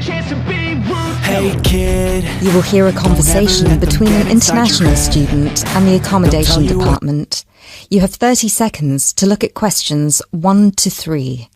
Hey kid. You will hear a conversation between an international student and the accommodation department. You have 30 seconds to look at questions 1 to 3.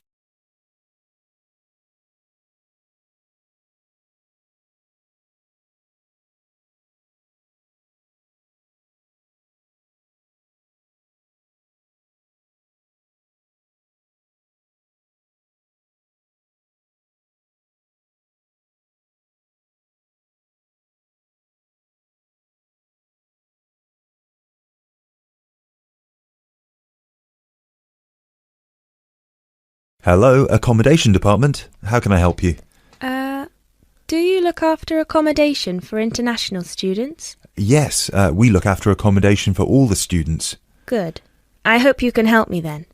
Hello, accommodation department. How can I help you? Do you look after accommodation for international students? Yes, we look after accommodation for all the students. Good. I hope you can help me then.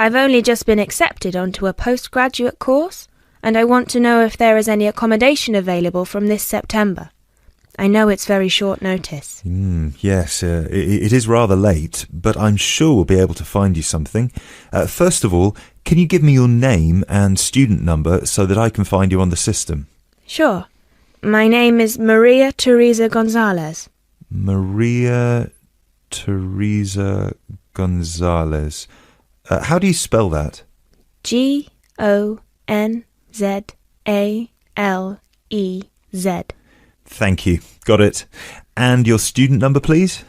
I've only just been accepted onto a postgraduate course, and I want to know if there is any accommodation available from this September. I know it's very short notice. Yes, it is rather late, but I'm sure we'll be able to find you something. First of all, can you give me your name and student number so that I can find you on the system? Sure. My name is Maria Teresa Gonzalez. Maria Teresa Gonzalez. How do you spell that? Gonzalez. Thank you. Got it. And your student number, please?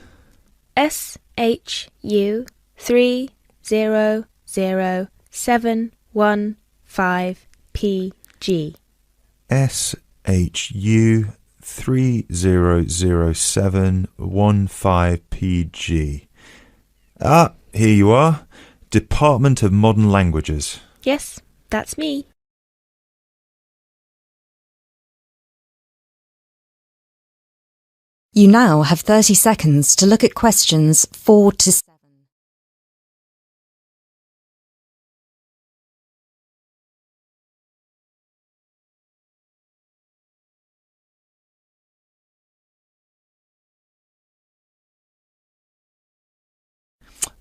SHU 300715PG. SHU 300715PG. Ah, here you are. Department of Modern Languages. Yes, that's me. You now have 30 seconds to look at questions 4 to 7.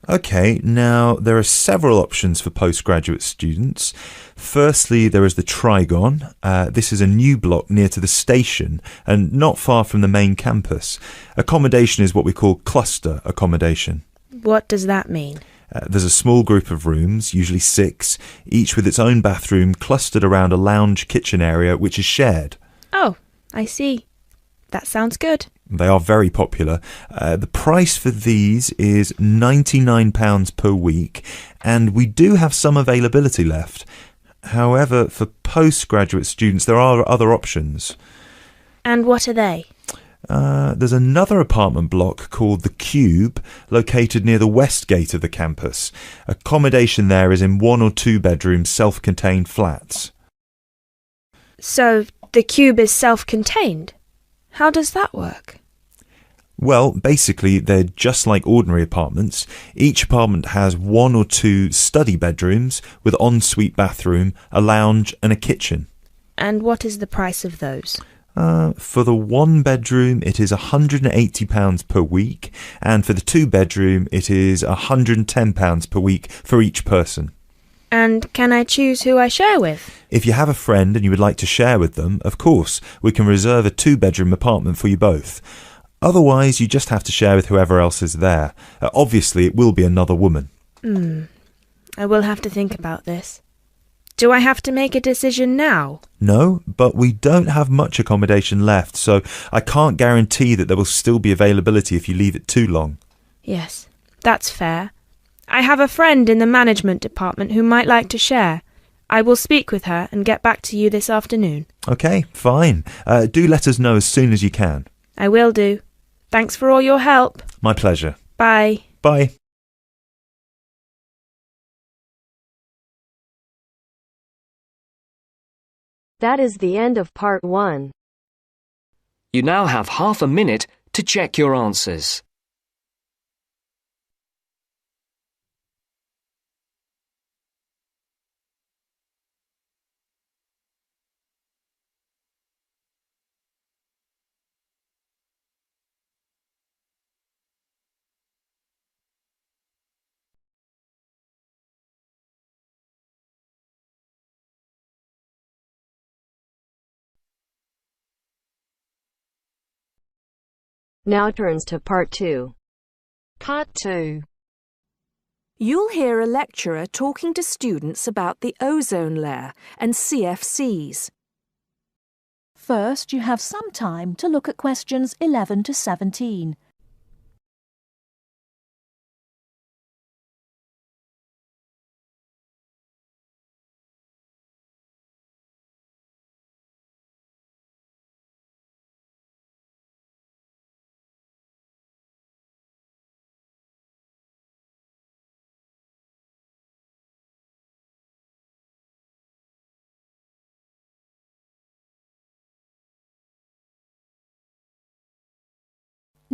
Okay, now there are several options for postgraduate students. Firstly, there is the Trigon. This is a new block near to the station and not far from the main campus. Accommodation is what we call cluster accommodation. What does that mean? There's a small group of rooms, usually 6, each with its own bathroom clustered around a lounge kitchen area which is shared. Oh, I see. That sounds good. They are very popular. The price for these is £99 per week, and we do have some availability left. However, for postgraduate students, there are other options. And what are they? There's another apartment block called The Cube, located near the west gate of the campus. Accommodation there is in 1 or 2 bedroom self-contained flats. So, the Cube is self-contained? How does that work? Well, basically, they're just like ordinary apartments. Each apartment has 1 or 2 study bedrooms with ensuite bathroom, a lounge and a kitchen. And what is the price of those? For the 1 bedroom, it is £180 per week, and for the 2 bedroom, it is £110 per week for each person. And can I choose who I share with? If you have a friend and you would like to share with them, of course, we can reserve a 2-bedroom apartment for you both. Otherwise, you just have to share with whoever else is there. Obviously, it will be another woman. I will have to think about this. Do I have to make a decision now? No, but we don't have much accommodation left, so I can't guarantee that there will still be availability if you leave it too long. Yes, that's fair. I have a friend in the management department who might like to share. I will speak with her and get back to you this afternoon. Okay, fine. Do let us know as soon as you can. I will do. Thanks for all your help. My pleasure. Bye. Bye. That is the end of part 1. You now have half a minute to check your answers. Now turns to Part 2. Part 2. You'll hear a lecturer talking to students about the ozone layer and CFCs. First, you have some time to look at questions 11 to 17.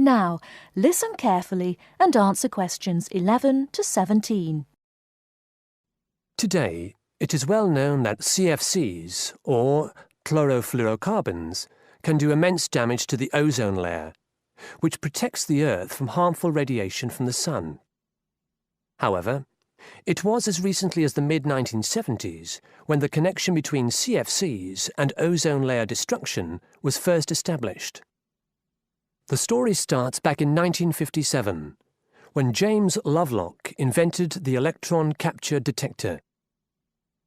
Now, listen carefully and answer questions 11 to 17. Today, it is well known that CFCs, or chlorofluorocarbons, can do immense damage to the ozone layer, which protects the Earth from harmful radiation from the Sun. However, it was as recently as the mid-1970s when the connection between CFCs and ozone layer destruction was first established. The story starts back in 1957, when James Lovelock invented the electron capture detector.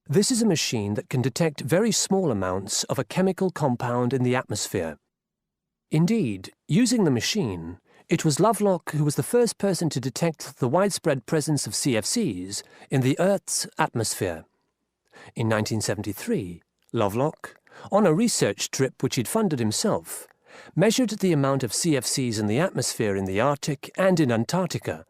This is a machine that can detect very small amounts of a chemical compound in the atmosphere. Indeed, using the machine, it was Lovelock who was the first person to detect the widespread presence of CFCs in the Earth's atmosphere. In 1973, Lovelock, on a research trip which he'd funded himself, measured the amount of CFCs in the atmosphere in the Arctic and in Antarctica,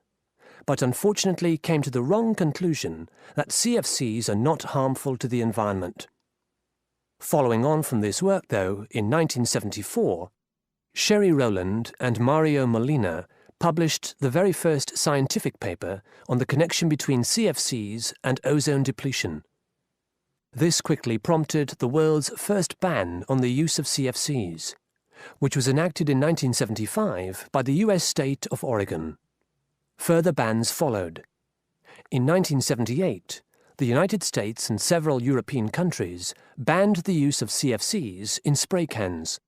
but unfortunately came to the wrong conclusion that CFCs are not harmful to the environment. Following on from this work, though, in 1974, Sherry Rowland and Mario Molina published the very first scientific paper on the connection between CFCs and ozone depletion. This quickly prompted the world's first ban on the use of CFCs, which was enacted in 1975 by the US state of Oregon. Further bans followed. In 1978, the United States and several European countries banned the use of CFCs in spray cans.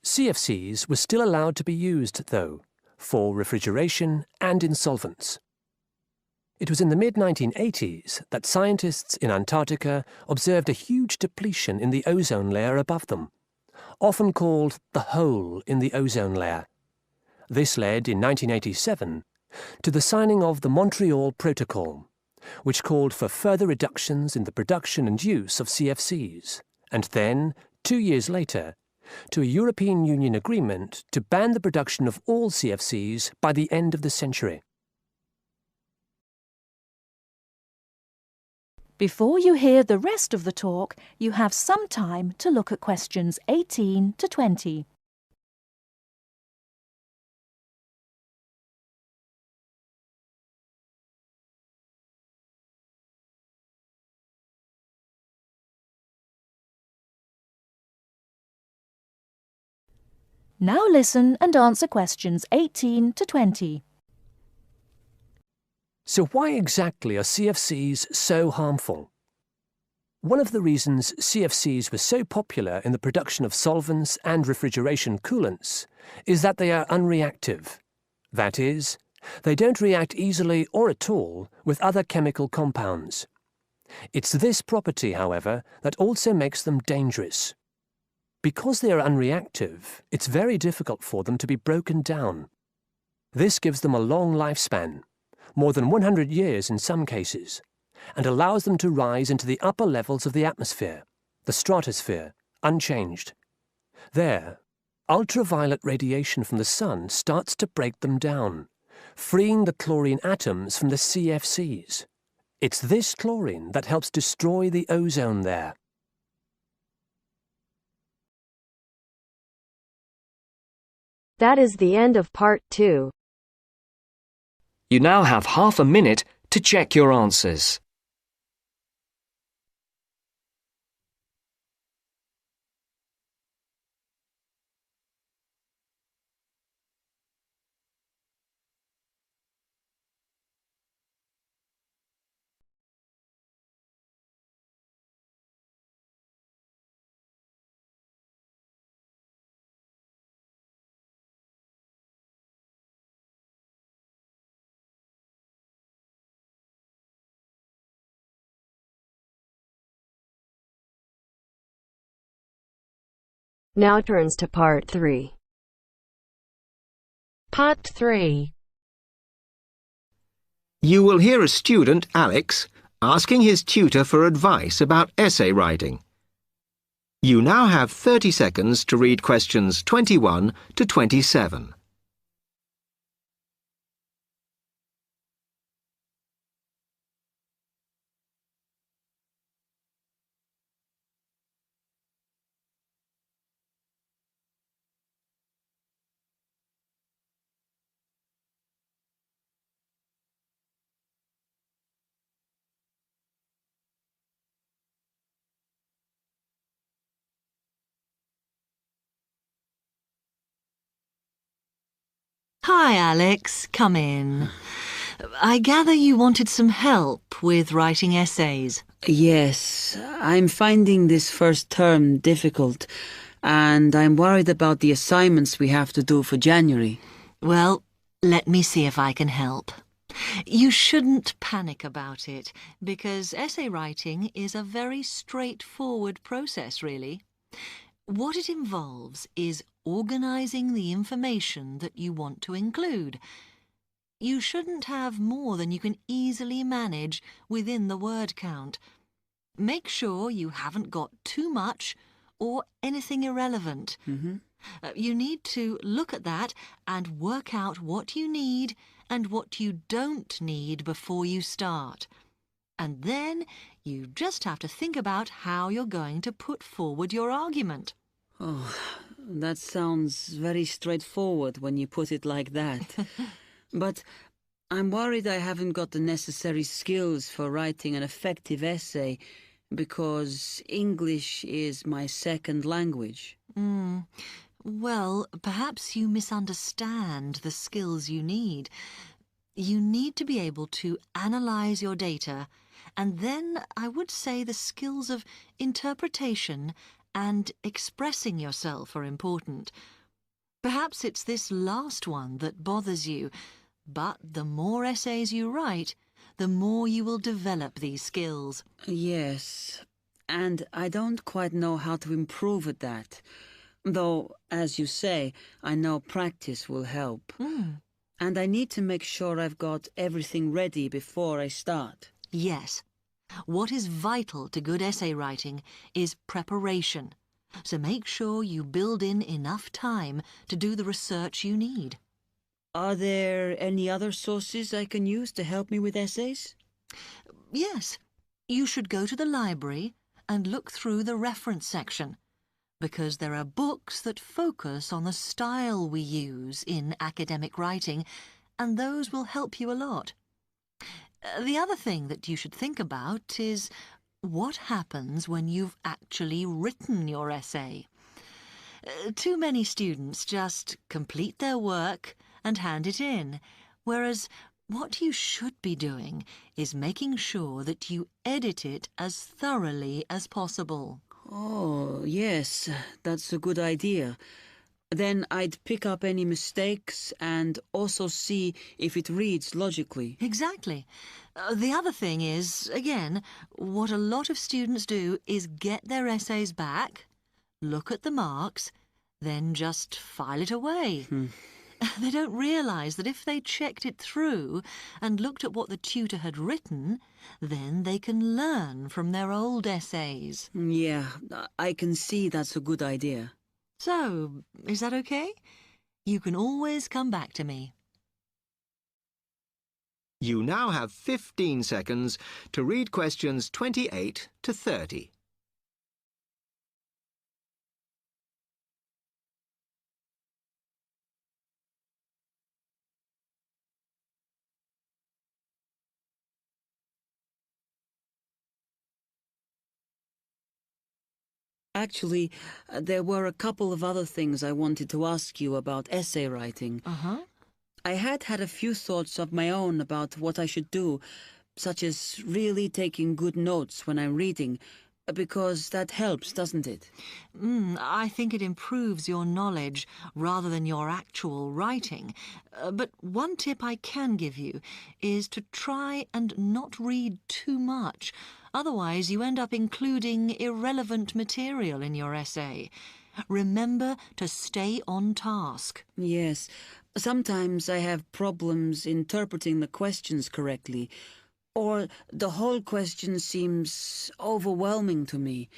CFCs were still allowed to be used, though, for refrigeration and in solvents. It was in the mid-1980s that scientists in Antarctica observed a huge depletion in the ozone layer above them, often called the hole in the ozone layer. This led, in 1987, to the signing of the Montreal Protocol, which called for further reductions in the production and use of CFCs, and then, 2 years later, to a European Union agreement to ban the production of all CFCs by the end of the century. Before you hear the rest of the talk, you have some time to look at questions 18 to 20. Now listen and answer questions 18 to 20. So why exactly are CFCs so harmful? One of the reasons CFCs were so popular in the production of solvents and refrigeration coolants is that they are unreactive. That is, they don't react easily or at all with other chemical compounds. It's this property, however, that also makes them dangerous. Because they are unreactive, it's very difficult for them to be broken down. This gives them a long lifespan, more than 100 years in some cases, and allows them to rise into the upper levels of the atmosphere, the stratosphere, unchanged. There, ultraviolet radiation from the sun starts to break them down, freeing the chlorine atoms from the CFCs. It's this chlorine that helps destroy the ozone there. That is the end of Part 2. You now have half a minute to check your answers. Now turns to part 3. Part 3. You will hear a student, Alex, asking his tutor for advice about essay writing. You now have 30 seconds to read questions 21 to 27. Hi, Alex. Come in. I gather you wanted some help with writing essays. Yes, I'm finding this first term difficult, and I'm worried about the assignments we have to do for January. Well, let me see if I can help. You shouldn't panic about it, because essay writing is a very straightforward process, really. What it involves is organising the information that you want to include. You shouldn't have more than you can easily manage within the word count. Make sure you haven't got too much or anything irrelevant. You need to look at that and work out what you need and what you don't need before you start. And then you just have to think about how you're going to put forward your argument. Oh, that sounds very straightforward when you put it like that. But I'm worried I haven't got the necessary skills for writing an effective essay because English is my second language. Well, perhaps you misunderstand the skills you need. You need to be able to analyse your data, and then I would say the skills of interpretation and expressing yourself are important. Perhaps it's this last one that bothers you, but the more essays you write, the more you will develop these skills. Yes, and I don't quite know how to improve at that. Though, as you say, I know practice will help. And I need to make sure I've got everything ready before I start. Yes. What is vital to good essay writing is preparation. So make sure you build in enough time to do the research you need. Are there any other sources I can use to help me with essays? Yes. You should go to the library and look through the reference section, because there are books that focus on the style we use in academic writing, and those will help you a lot. The other thing that you should think about is what happens when you've actually written your essay. Too many students just complete their work and hand it in, whereas what you should be doing is making sure that you edit it as thoroughly as possible. Oh, yes, that's a good idea. Then I'd pick up any mistakes and also see if it reads logically. Exactly. The other thing is, again, what a lot of students do is get their essays back, look at the marks, then just file it away. They don't realise that if they checked it through and looked at what the tutor had written, then they can learn from their old essays. Yeah, I can see that's a good idea. So, is that okay? You can always come back to me. You now have 15 seconds to read questions 28 to 30. Actually, there were a couple of other things I wanted to ask you about essay writing. I had a few thoughts of my own about what I should do, such as really taking good notes when I'm reading, because that helps, doesn't it? I think it improves your knowledge rather than your actual writing. But one tip I can give you is to try and not read too much. Otherwise, you end up including irrelevant material in your essay. Remember to stay on task. Yes. Sometimes I have problems interpreting the questions correctly, or the whole question seems overwhelming to me.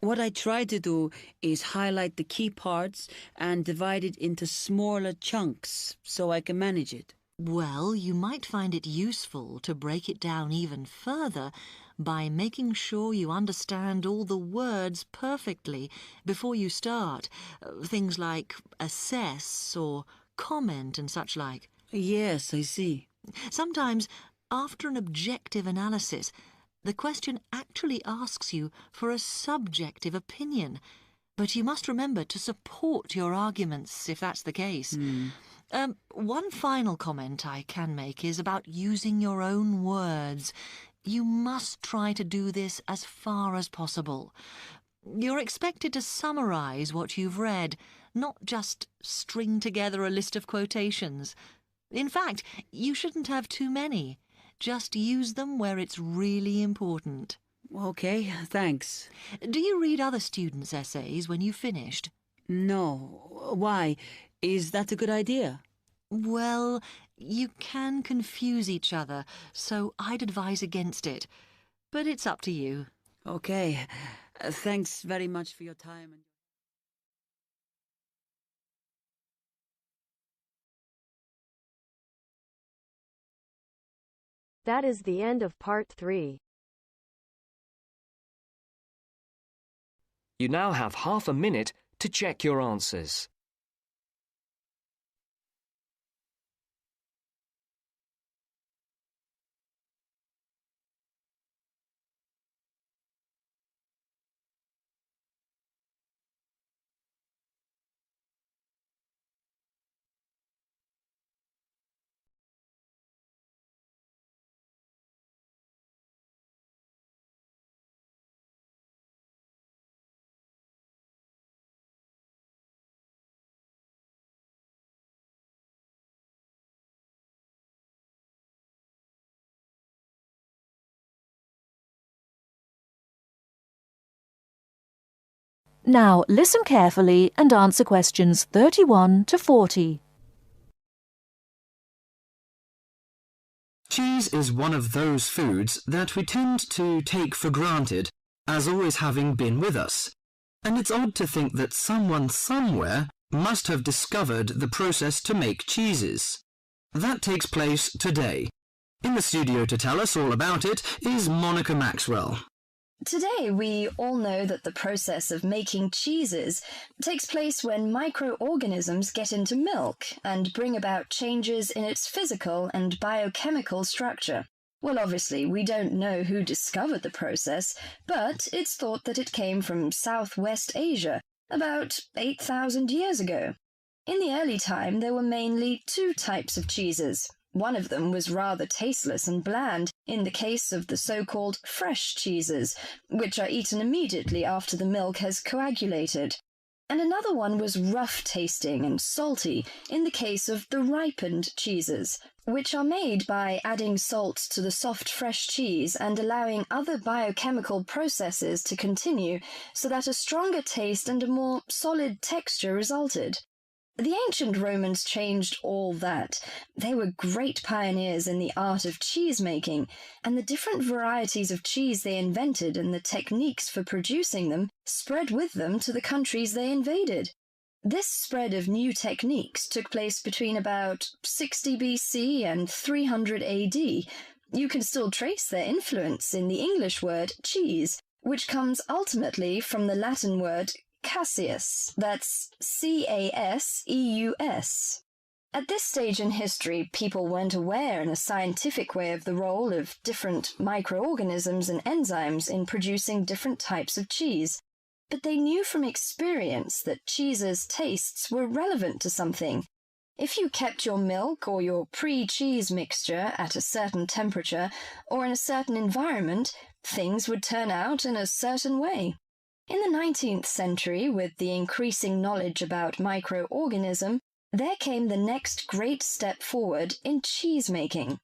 What I try to do is highlight the key parts and divide it into smaller chunks so I can manage it. Well, you might find it useful to break it down even further by making sure you understand all the words perfectly before you start. Things like assess or comment and such like. Yes, I see. Sometimes, after an objective analysis, the question actually asks you for a subjective opinion. But you must remember to support your arguments if that's the case. One final comment I can make is about using your own words. You must try to do this as far as possible. You're expected to summarise what you've read, not just string together a list of quotations. In fact, you shouldn't have too many. Just use them where it's really important. Okay, thanks. Do you read other students' essays when you've finished? No. Why? Is that a good idea? Well, you can confuse each other, so I'd advise against it. But it's up to you. Okay. Thanks very much for your time. That is the end of part 3. You now have half a minute to check your answers. Now listen carefully and answer questions 31 to 40. Cheese is one of those foods that we tend to take for granted as always having been with us. And it's odd to think that someone somewhere must have discovered the process to make cheeses. That takes place today. In the studio to tell us all about it is Monica Maxwell. Today, we all know that the process of making cheeses takes place when microorganisms get into milk and bring about changes in its physical and biochemical structure. Well, obviously, we don't know who discovered the process, but it's thought that it came from Southwest Asia about 8,000 years ago. In the early time, there were mainly two types of cheeses. One of them was rather tasteless and bland, in the case of the so-called fresh cheeses, which are eaten immediately after the milk has coagulated. And another one was rough-tasting and salty, in the case of the ripened cheeses, which are made by adding salt to the soft fresh cheese and allowing other biochemical processes to continue so that a stronger taste and a more solid texture resulted. The ancient Romans changed all that. They were great pioneers in the art of cheese-making, and the different varieties of cheese they invented and the techniques for producing them spread with them to the countries they invaded. This spread of new techniques took place between about 60 BC and 300 AD. You can still trace their influence in the English word cheese, which comes ultimately from the Latin word Caseus, that's C-A-S-E-U-S. At this stage in history, people weren't aware in a scientific way of the role of different microorganisms and enzymes in producing different types of cheese, but they knew from experience that cheese's tastes were relevant to something. If you kept your milk or your pre-cheese mixture at a certain temperature or in a certain environment, things would turn out in a certain way. In the 19th century, with the increasing knowledge about microorganism, there came the next great step forward in cheese-making.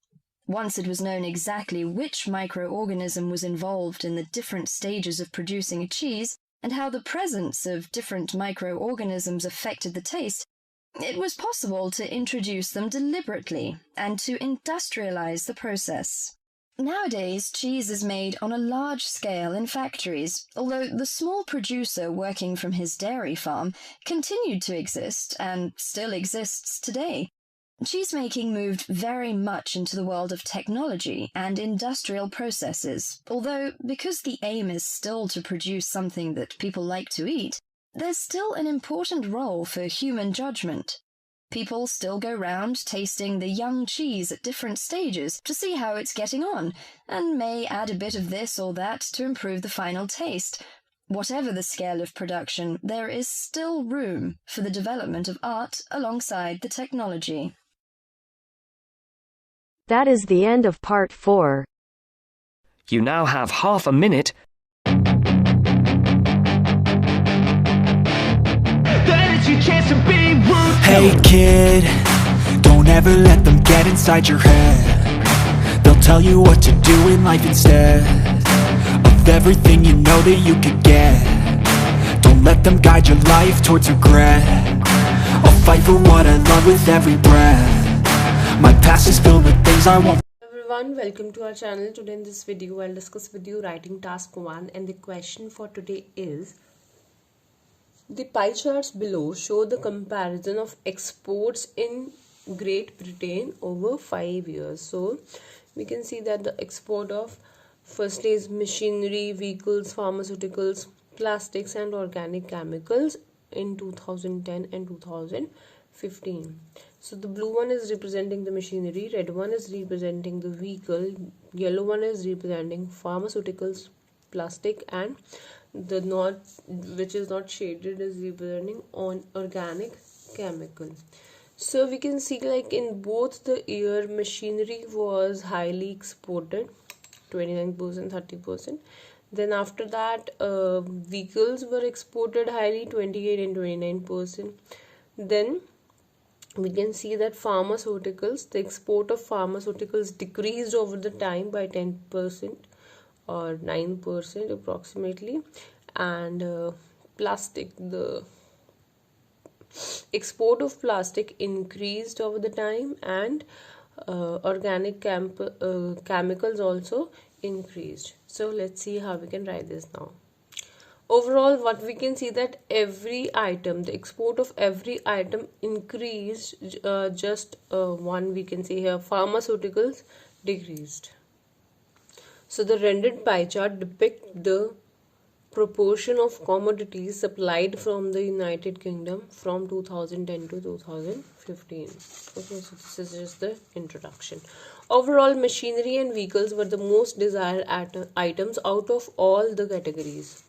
Once it was known exactly which microorganism was involved in the different stages of producing a cheese, and how the presence of different microorganisms affected the taste, it was possible to introduce them deliberately and to industrialize the process. Nowadays, cheese is made on a large scale in factories, although the small producer working from his dairy farm continued to exist and still exists today. Cheesemaking moved very much into the world of technology and industrial processes, although because the aim is still to produce something that people like to eat, there's still an important role for human judgment. People still go round tasting the young cheese at different stages to see how it's getting on, and may add a bit of this or that to improve the final taste. Whatever the scale of production, there is still room for the development of art alongside the technology. That is the end of part 4. You now have half a minute. Hey kid, don't ever let them get inside your head. They'll tell you what to do in life instead of everything you know that you could get. Don't let them guide your life towards regret. I'll fight for what I love with every breath. My past is filled with things I won't. Everyone, welcome to our channel. Today in this video I'll discuss with you writing task 1, and the question for today is: the pie charts below show the comparison of exports in Great Britain over 5 years. So we can see that the export of firstly is machinery, vehicles, pharmaceuticals, plastics and organic chemicals in 2010 and 2015. So the blue one is representing the machinery, red one is representing the vehicle, yellow one is representing pharmaceuticals, plastic, and the which is not shaded is representing on organic chemical. So we can see like in both the year machinery was highly exported, 29%, 30%. Then after that vehicles were exported highly, 28 and 29%. Then we can see that pharmaceuticals, the export of pharmaceuticals decreased over the time by 10% or 9% approximately, and plastic, the export of plastic increased over the time, and organic chemicals also increased. So let's see how we can write this now. Overall, what we can see that every item, the export of every item increased, just one we can see here, pharmaceuticals decreased. So the rendered pie chart depicts the proportion of commodities supplied from the United Kingdom from 2010 to 2015. Okay, so this is just the introduction. Overall, machinery and vehicles were the most desired items out of all the categories.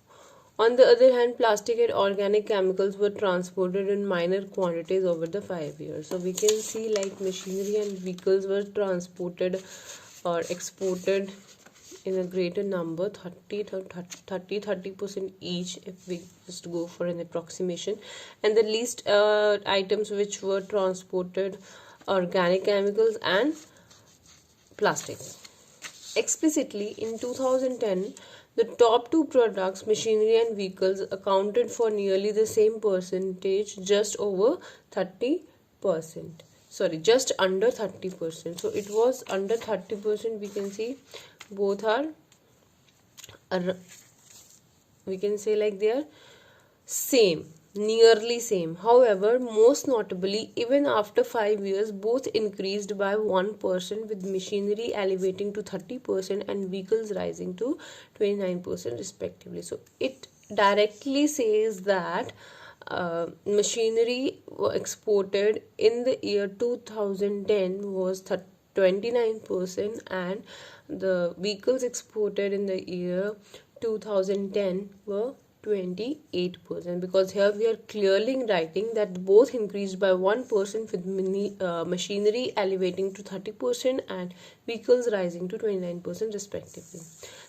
On the other hand, plastic and organic chemicals were transported in minor quantities over the 5 years. So we can see like machinery and vehicles were transported or exported in a greater number, 30% each, if we just go for an approximation, and the least items which were transported, organic chemicals and plastic. Explicitly, in 2010, the top two products, machinery and vehicles, accounted for nearly the same percentage, just over 30%. Sorry, just under 30%. So it was under 30%. We can see both are, we can say like they are same, nearly same. However, most notably, even after 5 years, both increased by 1%, with machinery elevating to 30% and vehicles rising to 29% respectively. So it directly says that machinery exported in the year 2010 was 29%, and the vehicles exported in the year 2010 were 28%, because here we are clearly writing that both increased by 1%, with machinery elevating to 30% and vehicles rising to 29% respectively.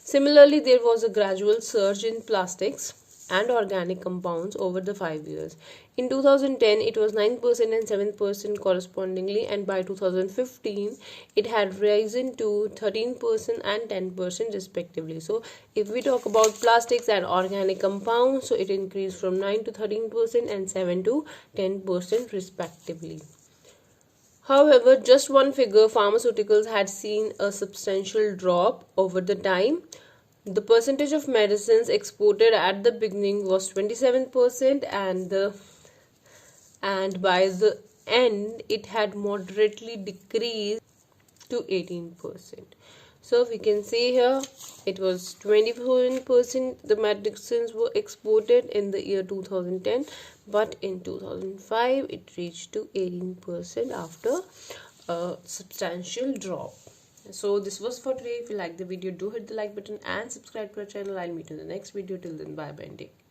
Similarly, there was a gradual surge in plastics and organic compounds over the 5 years. In 2010, it was 9% and 7% correspondingly, and by 2015, it had risen to 13% and 10% respectively. So, if we talk about plastics and organic compounds, so it increased from 9 to 13% and 7 to 10% respectively. However, just one figure, pharmaceuticals had seen a substantial drop over the time. The percentage of medicines exported at the beginning was 27%, and by the end it had moderately decreased to 18%. So we can see here it was 27% the medicines were exported in the year 2010, but in 2005 it reached to 18% after a substantial drop. So this was for today. If you like the video, do hit the like button and subscribe to our channel. I'll meet you in the next video. Till then, bye bye and take care.